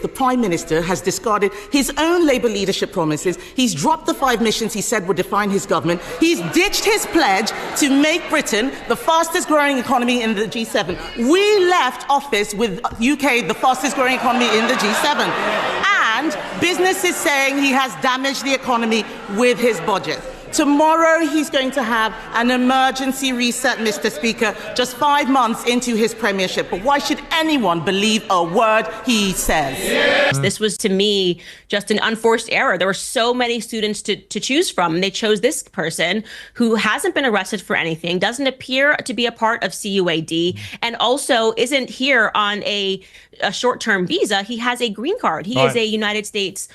The Prime Minister has discarded his own Labour leadership promises. He's dropped the 5 missions he said would define his government. He's ditched his pledge to make Britain the fastest growing economy in the G7. We left office with UK the fastest growing economy in the G7. And business is saying he has damaged the economy with his budget. Tomorrow he's going to have an emergency reset, Mr. Speaker, just 5 months into his premiership. But why should anyone believe a word he says? Yeah. This was, to me, just an unforced error. There were so many students to choose from, and they chose this person who hasn't been arrested for anything, doesn't appear to be a part of CUAD, and also isn't here on a short-term visa. He has a green card. He is a United States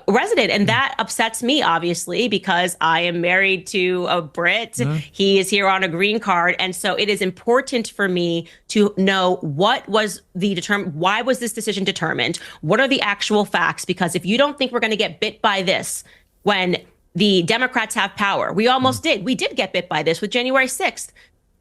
resident, and that upsets me, obviously, because I am married to a Brit. He is here on a green card, and so it is important for me to know what was why was this decision determined? What are the actual facts? Because if you don't think we're going to get bit by this when the Democrats have power, we almost did. We did get bit by this with January 6th.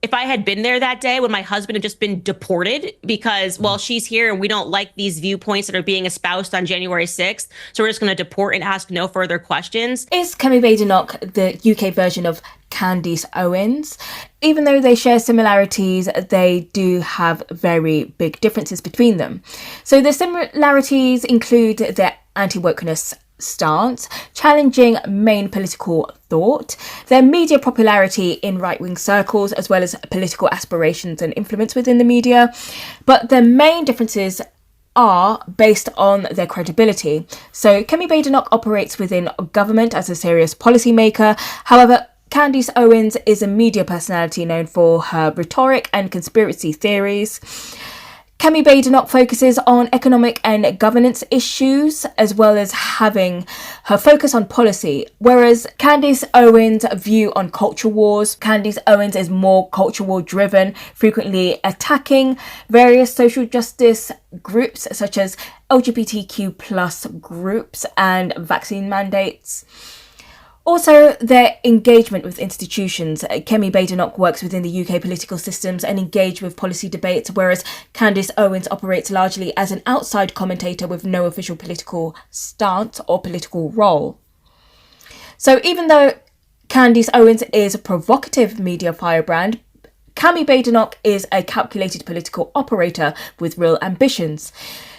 If I had been there that day when my husband had just been deported because, well, she's here and we don't like these viewpoints that are being espoused on January 6th, so we're just going to deport and ask no further questions. Is Kemi Badenoch the UK version of Candace Owens? Even though they share similarities, they do have very big differences between them. So the similarities include their anti-wokeness stance, challenging main political thought, their media popularity in right-wing circles, as well as political aspirations and influence within the media. But their main differences are based on their credibility. So Kemi Badenoch operates within government as a serious policymaker. However, Candace Owens is a media personality known for her rhetoric and conspiracy theories. Kemi Badenoch focuses on economic and governance issues, as well as having her focus on policy, whereas Candace Owens' view on culture wars. Candace Owens is more culture war driven, frequently attacking various social justice groups such as LGBTQ plus groups and vaccine mandates. Also, their engagement with institutions. Kemi Badenoch works within the UK political systems and engaged with policy debates, whereas Candace Owens operates largely as an outside commentator with no official political stance or political role. So even though Candace Owens is a provocative media firebrand, Kemi Badenoch is a calculated political operator with real ambitions.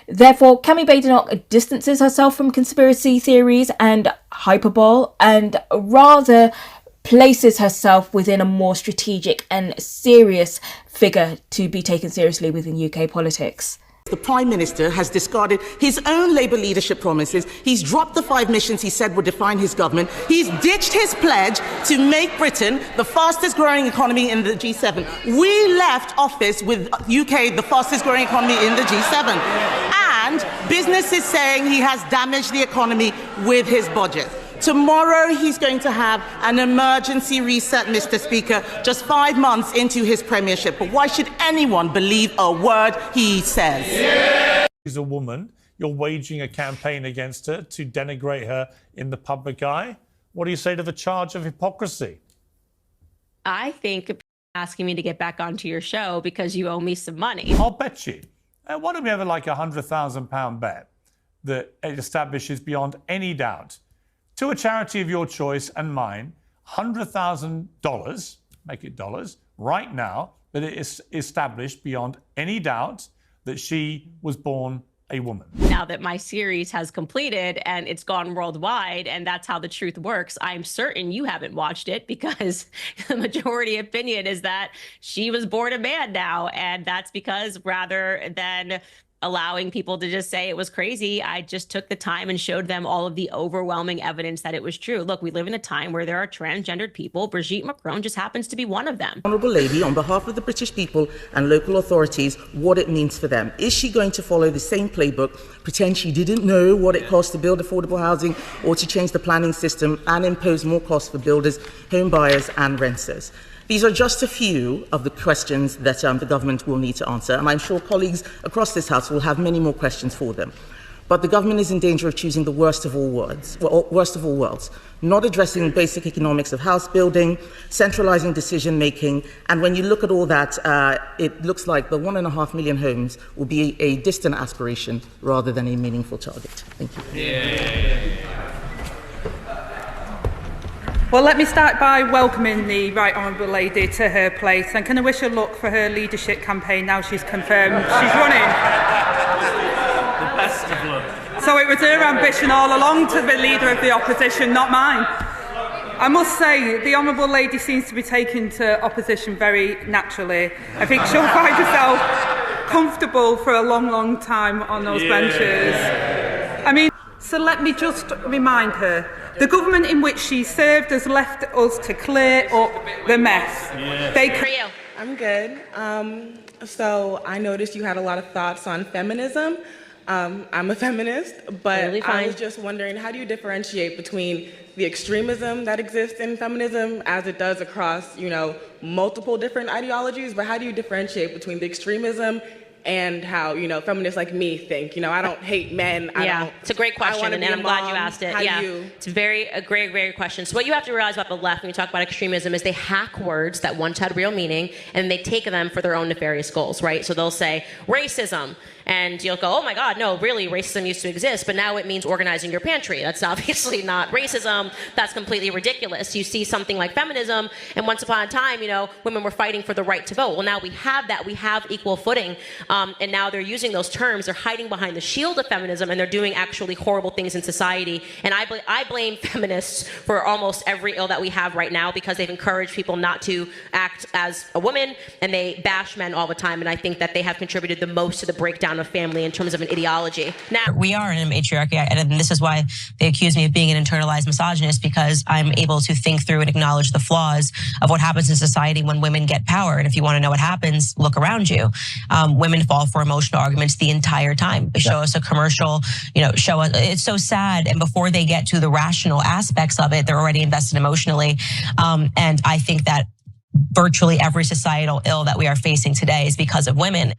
Therefore, Kemi Badenoch distances herself from conspiracy theories and hyperbole and rather places herself within a more strategic and serious figure to be taken seriously within UK politics. The Prime Minister has discarded his own Labour leadership promises. He's dropped the 5 missions he said would define his government. He's ditched his pledge to make Britain the fastest growing economy in the G7. We left office with UK the fastest growing economy in the G7. And business is saying he has damaged the economy with his budget. Tomorrow he's going to have an emergency reset, Mr. Speaker, just 5 months into his premiership. But why should anyone believe a word he says? Yeah. She's a woman. You're waging a campaign against her to denigrate her in the public eye. What do you say to the charge of hypocrisy? I think asking me to get back onto your show because you owe me some money. I'll bet you. Why don't we have like £100,000 bet that it establishes beyond any doubt to a charity of your choice and mine, $100,000, make it dollars, right now, that it is established beyond any doubt that she was born a woman. Now that my series has completed and it's gone worldwide, and that's how the truth works, I'm certain you haven't watched it because the majority opinion is that she was born a man now. And that's because rather than allowing people to just say it was crazy, I just took the time and showed them all of the overwhelming evidence that it was true. Look, we live in a time where there are transgendered people. Brigitte Macron just happens to be one of them. Honourable Lady, on behalf of the British people and local authorities, what it means for them. Is she going to follow the same playbook, pretend she didn't know what it costs to build affordable housing or to change the planning system and impose more costs for builders, home buyers and renters? These are just a few of the questions that the government will need to answer, and I'm sure colleagues across this House will have many more questions for them. But the government is in danger of choosing the worst of all worlds, not addressing basic economics of house building, centralizing decision making, and when you look at all that, it looks like the 1.5 million homes will be a distant aspiration rather than a meaningful target. Thank you. Well, let me start by welcoming the Right Honourable Lady to her place, and can I wish her luck for her leadership campaign now she's confirmed she's running. The best of luck. So it was her ambition all along to be leader of the opposition, not mine. I must say, the Honourable Lady seems to be taking to opposition very naturally. I think she'll find herself comfortable for a long, long time on those benches. I mean, so let me just remind her, the government in which she served has left us to clear up the mess. I'm good. So I noticed you had a lot of thoughts on feminism. I'm a feminist, but I was just wondering, how do you differentiate between the extremism that exists in feminism as it does across, multiple different ideologies, but how do you differentiate between the extremism and how, feminists like me think? I don't hate men. It's a great question, and I'm glad you asked it. It's a great, great question. So what you have to realize about the left when you talk about extremism is they hack words that once had real meaning, and they take them for their own nefarious goals, right? So they'll say racism, and you'll go, oh my God, no, really, racism used to exist, but now it means organizing your pantry. That's obviously not racism. That's completely ridiculous. You see something like feminism, and once upon a time, women were fighting for the right to vote. Well, now we have that. We have equal footing. And now they're using those terms. They're hiding behind the shield of feminism, and they're doing actually horrible things in society. And I blame feminists for almost every ill that we have right now, because they've encouraged people not to act as a woman, and they bash men all the time. And I think that they have contributed the most to the breakdown of family in terms of an ideology. Now, we are in a matriarchy, and this is why they accuse me of being an internalized misogynist, because I'm able to think through and acknowledge the flaws of what happens in society when women get power. And if you want to know what happens, look around you. Women fall for emotional arguments the entire time. Show us a commercial, show us. It's so sad. And before they get to the rational aspects of it, they're already invested emotionally. And I think that virtually every societal ill that we are facing today is because of women.